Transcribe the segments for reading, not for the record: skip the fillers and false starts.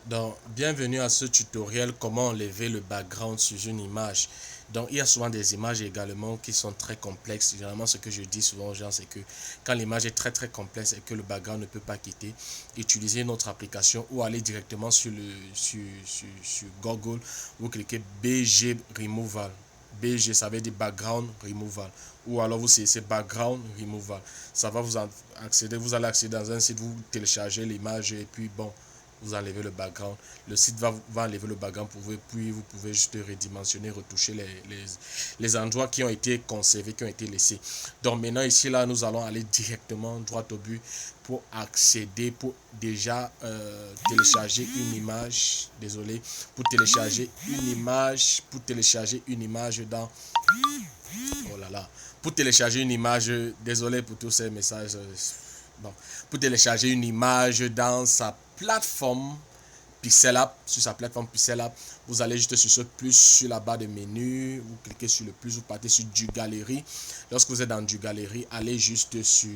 Donc, bienvenue à ce tutoriel comment enlever le background sur une image. Donc, il y a souvent des images également qui sont très complexes. Généralement, ce que je dis souvent aux gens, c'est que quand l'image est très complexe et que le background ne peut pas quitter, utilisez une autre application ou aller directement sur Google, vous cliquez BG Removal. BG, ça veut dire Background Removal. Ou alors vous saisissez Background Removal. Ça va vous accéder, vous allez accéder dans un site, vous téléchargez l'image et puis bon, vous enlevez le background. Le site va enlever le background pour vous, puis vous pouvez juste redimensionner, retoucher les endroits qui ont été conservés, qui ont été laissés. Donc maintenant ici là, nous allons aller directement droit au but pour accéder, pour déjà télécharger une image. Désolé, pour télécharger une image dans... Oh là là. Pour télécharger une image, désolé pour tous ces messages. Bon, pour télécharger une image dans sa plateforme Pixellab, sur sa plateforme Pixellab, vous allez juste sur ce plus sur la barre de menu, vous cliquez sur le plus, vous partez sur du galerie. Lorsque vous êtes dans du galerie, allez juste sur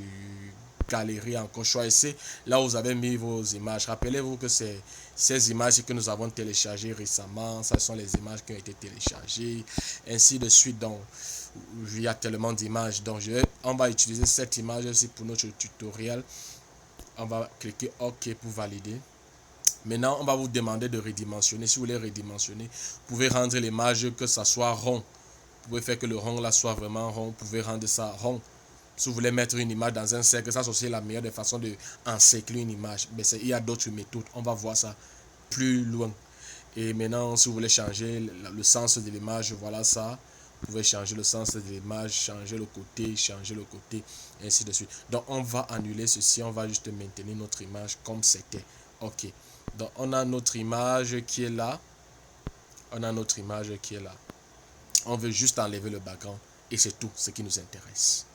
galerie encore, choisissez là où vous avez mis vos images. Rappelez-vous que c'est ces images que nous avons téléchargées récemment, ce sont les images qui ont été téléchargées, ainsi de suite. Donc il y a tellement d'images, donc on va utiliser cette image aussi pour notre tutoriel. On va cliquer OK pour valider. Maintenant, on va vous demander de redimensionner. Si vous voulez redimensionner, vous pouvez rendre l'image que ça soit rond. Vous pouvez faire que le rond là soit vraiment rond. Vous pouvez rendre ça rond. Si vous voulez mettre une image dans un cercle, ça c'est aussi la meilleure des façons de encercler une image. Mais il y a d'autres méthodes. On va voir ça plus loin. Et maintenant, si vous voulez changer le sens de l'image, voilà ça. Vous pouvez changer le sens de l'image, changer le côté, ainsi de suite. Donc, on va annuler ceci. On va juste maintenir notre image comme c'était. OK. Donc, on a notre image qui est là. On veut juste enlever le background. Et c'est tout ce qui nous intéresse.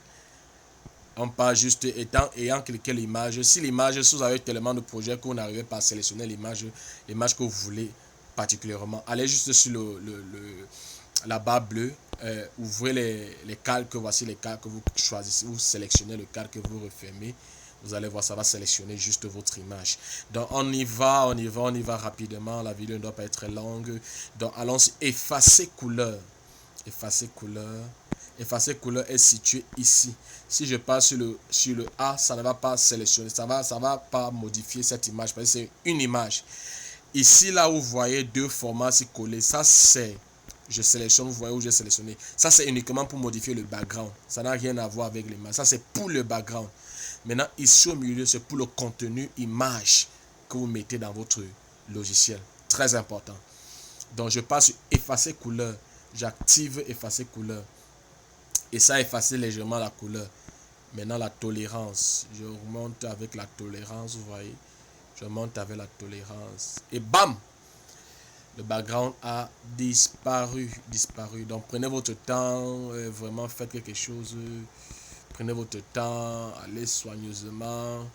On part juste ayant cliqué l'image. Si l'image, si vous avez tellement de projets que vous n'arrivez pas à sélectionner l'image que vous voulez particulièrement, allez juste sur la barre bleue, ouvrez les calques. Voici les calques que vous choisissez. Vous sélectionnez le calque que vous refermez. Vous allez voir, ça va sélectionner juste votre image. Donc on y va rapidement. La vidéo ne doit pas être très longue. Donc allons sur effacer couleur. Effacer couleur est situé ici. Si je passe sur le A, ça ne va pas sélectionner, ça va pas modifier cette image parce que c'est une image. Ici là où vous voyez deux formats s'y coller, ça c'est, je sélectionne, vous voyez où j'ai sélectionné. Ça c'est uniquement pour modifier le background. Ça n'a rien à voir avec l'image. Ça c'est pour le background. Maintenant ici au milieu, c'est pour le contenu image que vous mettez dans votre logiciel. Très important. Donc je passe sur effacer couleur. J'active effacer couleur. Et ça efface légèrement la couleur. Maintenant la tolérance. Je remonte avec la tolérance, vous voyez. Je monte avec la tolérance. Et bam! Le background a disparu. Donc prenez votre temps. Vraiment faites quelque chose. Prenez votre temps. Allez soigneusement.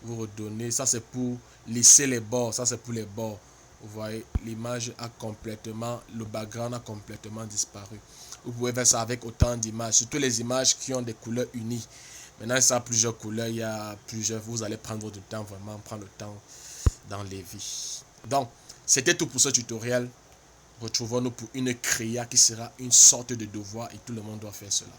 Vous redonnez. Ça c'est pour lisser les bords. Ça c'est pour les bords. Vous voyez, l'image a complètement, le background a complètement disparu. Vous pouvez faire ça avec autant d'images, surtout les images qui ont des couleurs unies. Maintenant, ça a plusieurs couleurs, il y a plusieurs, vous allez prendre votre temps, vraiment prendre le temps d'enlever. Donc, c'était tout pour ce tutoriel. Retrouvons-nous pour une créa qui sera une sorte de devoir et tout le monde doit faire cela.